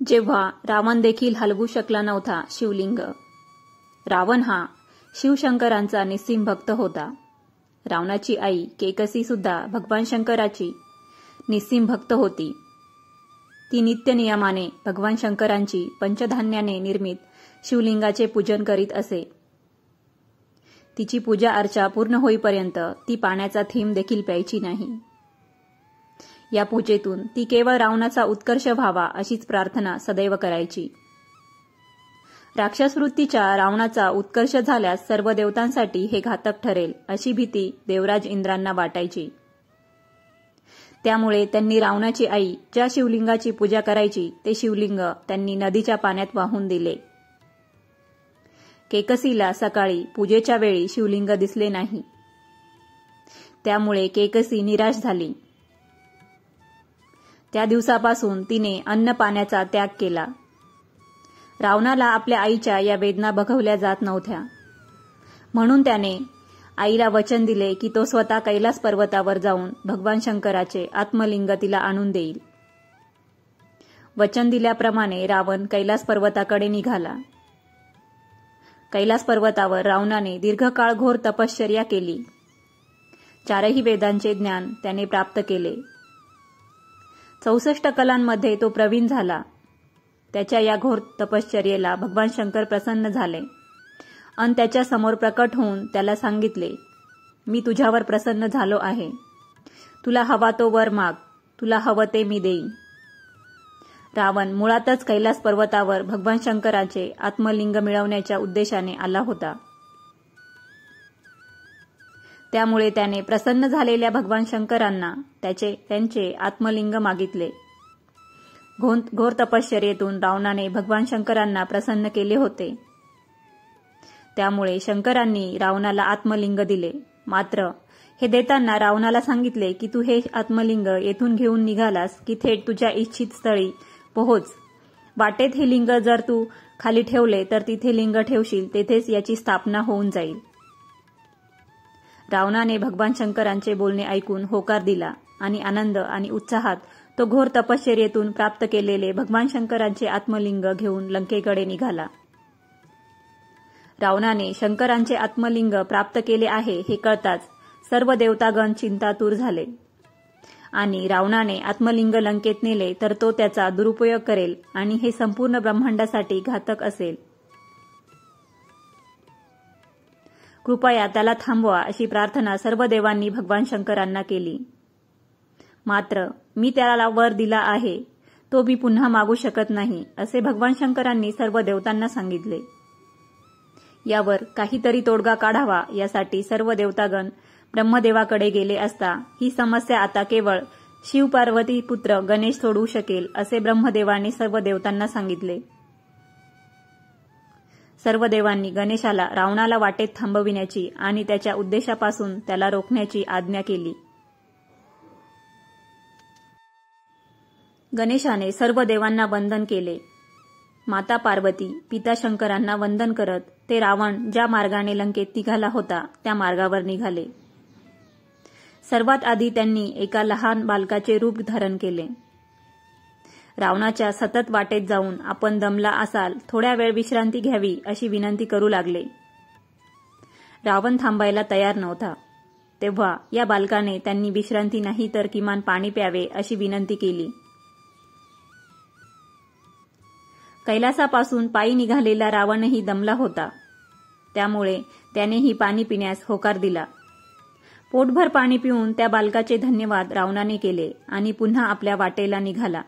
जेव्हा रावण देखील हलवू शकला नव्हता शिवलिंग. रावण हा शिवशंकरांचा निस्सीम भक्त होता. रावणाची आई केकसी सुद्धा भगवान शंकराची निस्सीम भक्त होती. ती नित्य नियमाने भगवान शंकरांची पंचधान्याने निर्मित शिवलिंगाचे पूजन करीत असे. तिची पूजा अर्चा पूर्ण होईपर्यंत ती पाण्याचा थेंब देखील प्यायची नाही. या पूजेतून ती केवळ रावणाचा उत्कर्ष व्हावा अशीच प्रार्थना सदैव करायची. राक्षसवृत्तीच्या रावणाचा उत्कर्ष झाल्यास सर्व देवतांसाठी हे घातक ठरेल अशी भीती देवराज इंद्रांना वाटायची. त्यामुळे त्यांनी रावणाची आई ज्या शिवलिंगाची पूजा करायची ते शिवलिंग त्यांनी नदीच्या पाण्यात वाहून दिले. केकसीला सकाळी पूजेच्या वेळी शिवलिंग दिसले नाही. त्यामुळे केकसी निराश झाली. त्या दिवसापासून तिने अन्न पाण्याचा त्याग केला. रावणाला आपल्या आईच्या या वेदना बघवल्या जात नव्हत्या. म्हणून त्याने आईला वचन दिले की तो स्वतः कैलास पर्वतावर जाऊन भगवान शंकराचे आत्मलिंग तिला आणून देईल. वचन दिल्याप्रमाणे रावण कैलास पर्वताकडे निघाला. कैलास पर्वतावर रावणाने दीर्घकाळ घोर तपश्चर्या केली. चारही वेदांचे ज्ञान त्याने प्राप्त केले. 64 कलांमध्ये तो प्रवीण झाला. त्याच्या या घोर तपश्चर्येला भगवान शंकर प्रसन्न झाले आणि त्याच्या समोर प्रकट होऊन त्याला सांगितले, मी तुझ्यावर प्रसन्न झालो आहे. तुला हवा तो वर माग, तुला हवं ते मी देईन. रावण मुळातच कैलास पर्वतावर भगवान शंकराचे आत्मलिंग मिळवण्याच्या उद्देशाने आला होता. त्यामुळे त्याने प्रसन्न झालेल्या भगवान शंकरांना त्यांचे आत्मलिंग मागितले. घोर तपश्चर्येतून रावणाने भगवान शंकरांना प्रसन्न केले होते. त्यामुळे शंकरांनी रावणाला आत्मलिंग दिले. मात्र हे देताना रावणाला सांगितले की तू हे आत्मलिंग येथून घेऊन निघालास की थेट तुझ्या इच्छित स्थळी पोहोच. वाटेत हे लिंग जर तू खाली ठेवले तर तिथे लिंग ठेवशील तेथेच याची स्थापना होऊन जाईल. रावणाने भगवान शंकरांचे बोलणे ऐकून होकार दिला आणि आनंद आणि उत्साहात तो घोर तपश्चर्येतून प्राप्त केलेले भगवान शंकरांचे आत्मलिंग घेऊन लंकेकडे निघाला. रावणाने शंकरांचे आत्मलिंग प्राप्त केले आहे हे कळताच सर्व देवतागण चिंतातूर झाले आणि रावणाने आत्मलिंग लंकेत नेले तर तो त्याचा दुरुपयोग करेल आणि हे संपूर्ण ब्रह्मांडासाठी घातक असेल. कृपया त्याला थांबवा अशी प्रार्थना सर्व देवांनी भगवान शंकरांना केली. मात्र मी त्याला वर दिला आहे तो मी पुन्हा मागू शकत नाही असे भगवान शंकरांनी सर्व देवतांना सांगितले. यावर काहीतरी तोडगा काढावा यासाठी सर्व देवतागण ब्रह्मदेवाकडे गेले असता ही समस्या आता केवळ शिव पार्वती पुत्र गणेश सोडवू शकेल असे ब्रह्मदेवाने सर्व देवतांना सांगितले. सर्व देवांनी गणेशाला रावणाला वाटेत थांबविण्याची आणि त्याच्या उद्देशापासून त्याला रोखण्याची आज्ञा केली. गणेशाने सर्व देवांना वंदन केले. माता पार्वती पिता शंकरांना वंदन करत ते रावण ज्या मार्गाने लंकेत निघाला होता त्या मार्गावर निघाले. सर्वात आधी त्यांनी एका लहान बालकाचे रूप धारण केले. रावणाच्या सतत वाटेत जाऊन आपण दमला असाल, थोड्या वेळ विश्रांती घ्यावी अशी विनंती करू लागले. रावण थांबायला तयार नव्हता. तेव्हा या बालकाने त्यांनी विश्रांती नाही तर किमान पाणी प्यावे अशी विनंती केली. कैलासापासून पायी निघालेला रावणही दमला होता. त्यामुळे त्यानेही पाणी पिण्यास होकार दिला. पोटभर पाणी पिऊन त्या बालकाचे धन्यवाद रावणाने केले आणि पुन्हा आपल्या वाटेला निघाला.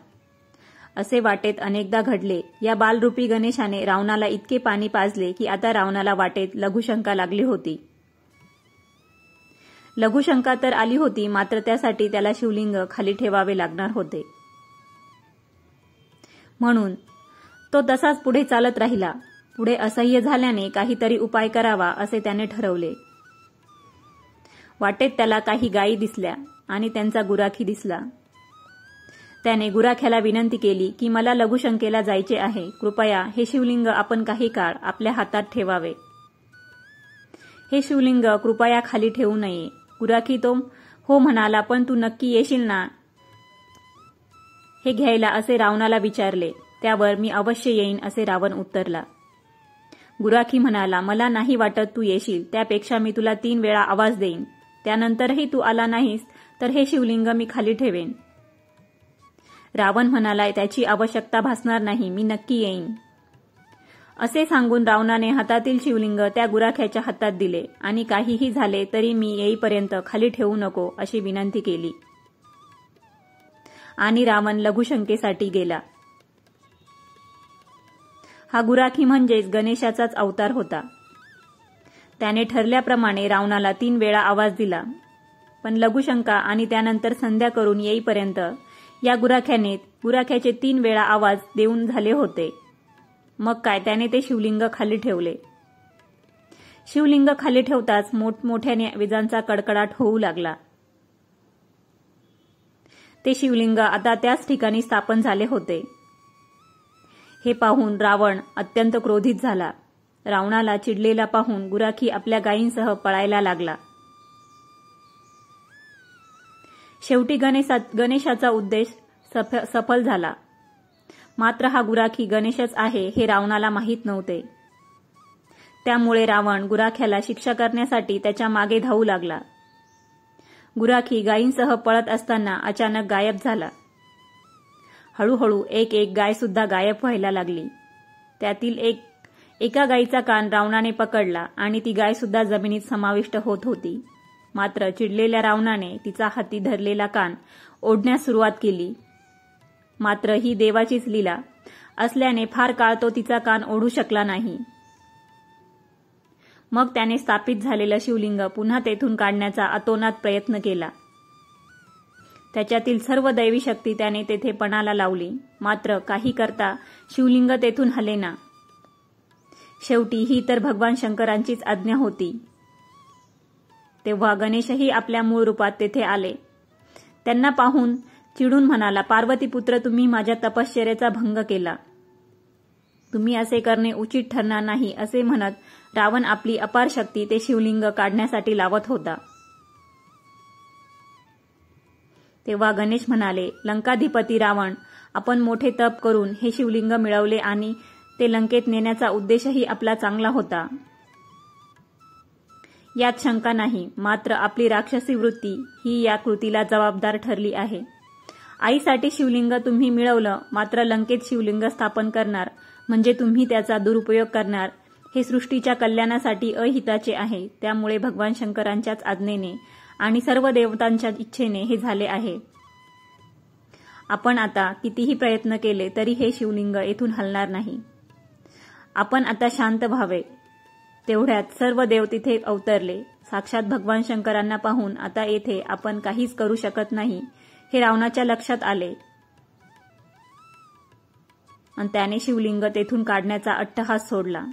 असे वाटेत अनेकदा घडले. या बालरूपी गणेशाने रावणाला इतके पाणी पाजले की आता रावणाला वाटेत लघुशंका लागली होती. लघुशंका तर आली होती, मात्र त्यासाठी त्याला शिवलिंग खाली ठेवावे लागणार होते. म्हणून तो तसाच पुढे चालत राहिला. पुढे असह्य झाल्याने काहीतरी उपाय करावा असे त्याने ठरवले. वाटेत त्याला काही गायी दिसल्या आणि त्यांचा गुराखी दिसला. त्याने गुराख्याला विनंती केली की मला लघुशंकेला जायचे आहे. कृपया हे शिवलिंग आपण काही काळ आपल्या हातात ठेवावे. हे शिवलिंग कृपया खाली ठेवू नये. गुराखी तो हो म्हणाला, पण तू नक्की येशील ना हे घ्यायला असे रावणाला विचारले. त्यावर मी अवश्य येईन असे रावण उत्तरला. गुराखी म्हणाला, मला नाही वाटत तू येशील, त्यापेक्षा मी तुला 3 वेळा आवाज देईन. त्यानंतरही तू आला नाहीस तर हे शिवलिंग मी खाली ठेवेन. रावण म्हणाला, त्याची आवश्यकता भासणार नाही, मी नक्की येईन. असे सांगून रावणाने हातातील शिवलिंग त्या गुराख्याच्या हातात दिले आणि काहीही झाले तरी मी येईपर्यंत खाली ठेवू नको अशी विनंती केली. आणि रावण लघुशंकेसाठी गेला. हा गुराखी म्हणजेच गणेशाचाच अवतार होता. त्याने ठरल्याप्रमाणे रावणाला 3 वेळा आवाज दिला, पण लघुशंका आणि त्यानंतर संध्या करून येईपर्यंत या गुराख्याचे 3 वेळा आवाज देऊन झाले होते. मग काय, त्याने ते शिवलिंग खाली ठेवले. शिवलिंग खाली ठेवताच मोठमोठ्याने विजांचा कडकडाट होऊ लागला. ते शिवलिंग आता त्याच ठिकाणी स्थापन झाले होते. हे पाहून रावण अत्यंत क्रोधित झाला. रावणाला चिडलेला पाहून गुराखी आपल्या गायींसह पळायला लागला. शेवटी गणेशाचा उद्देश सफल झाला. मात्र हा गुराखी गणेशच आहे हे रावणाला माहीत नव्हते. त्यामुळे रावण गुराख्याला शिक्षा करण्यासाठी त्याच्या मागे धावू लागला. गुराखी गायींसह पळत असताना अचानक गायब झाला. हळूहळू एक गाय सुद्धा गायब व्हायला लागली. त्यातील एका गायीचा कान रावणाने पकडला आणि ती गाय सुद्धा जमिनीत समाविष्ट होत होती. मात्र चिडलेल्या रावणाने तिचा हाती धरलेला कान ओढण्यास सुरुवात केली. मात्र ही देवाचीच लीला असल्याने फार काळ तो तिचा कान ओढू शकला नाही. मग त्याने स्थापित झालेलं शिवलिंग पुन्हा तेथून काढण्याचा अतोनात प्रयत्न केला. त्याच्यातील सर्व दैवी शक्ती त्याने तेथे पणाला लावली. मात्र काही करता शिवलिंग तेथून हलेना. शेवटी ही तर भगवान शंकरांचीच आज्ञा होती. तेव्हा गणेशही आपल्या मूळ रूपात तेथे आले. त्यांना पाहून चिडून म्हणाला, पार्वतीपुत्र, तुम्ही माझ्या तपश्चर्येचा भंग केला. तुम्ही असे करणे उचित ठरणार नाही असे म्हणत रावण आपली अपार शक्ती ते शिवलिंग काढण्यासाठी लावत होता. तेव्हा गणेश म्हणाले, लंकाधिपती रावण, आपण मोठे तप करून हे शिवलिंग मिळवले आणि ते लंकेत नेण्याचा उद्देशही आपला चांगला होता. यात शंका नाही. मात्र आपली राक्षसी वृत्ती ही या कृतीला जबाबदार ठरली आहे. आईसाठी शिवलिंग तुम्ही मिळवलं, मात्र लंकेत शिवलिंग स्थापन करणार म्हणजे तुम्ही त्याचा दुरुपयोग करणार हे सृष्टीच्या कल्याणासाठी अहिताचे आहे. त्यामुळे भगवान शंकरांच्याच आज्ञेने आणि सर्व देवतांच्या इच्छेने हे झाले आहे. आपण आता कितीही प्रयत्न केले तरी हे शिवलिंग येथून हलणार नाही. आपण आता शांत व्हावे. तेवढ्यात सर्व देव तिथे अवतरले. साक्षात भगवान शंकरांना पाहून आता येथे आपण काहीच करू शकत नाही हे रावणाच्या लक्षात आले आणि त्याने शिवलिंग तेथून काढण्याचा अट्टहास सोडला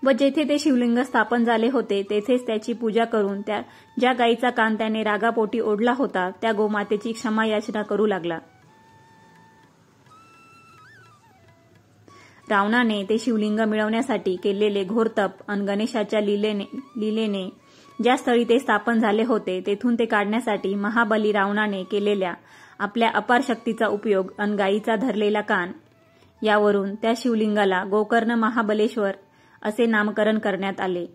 व जेथे ते शिवलिंग स्थापन झाले होते तेथेच त्याची पूजा करून ज्या गायीचा कान त्याने रागापोटी ओढला होता त्या गोमातेची क्षमा याचना करू लागला. रावणाने ते शिवलिंग मिळवण्यासाठी केलेले घोर तप आणि गणेशाच्या लीलेने ज्या स्थळी ते स्थापन झाले होते तेथून ते काढण्यासाठी महाबली रावणाने केलेल्या आपल्या अपार शक्तीचा उपयोग आणि गायीचा धरलेला कान यावरून त्या शिवलिंगाला गोकर्ण महाबलेश्वर असे नामकरण करण्यात आले.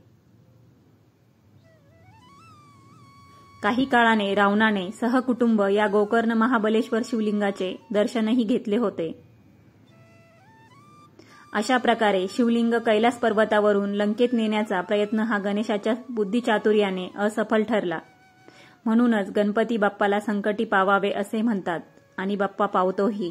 काही काळाने रावणाने सहकुटुंब या गोकर्ण महाबलेश्वर शिवलिंगाचे दर्शनही घेतले होते. अशा प्रकारे शिवलिंग कैलास पर्वतावरून लंकेत नेण्याचा प्रयत्न हा गणेशाच्या बुद्धिचातुर्याने असफल ठरला. म्हणूनच गणपती बाप्पाला संकटी पावावे असे म्हणतात आणि बाप्पा पावतोही.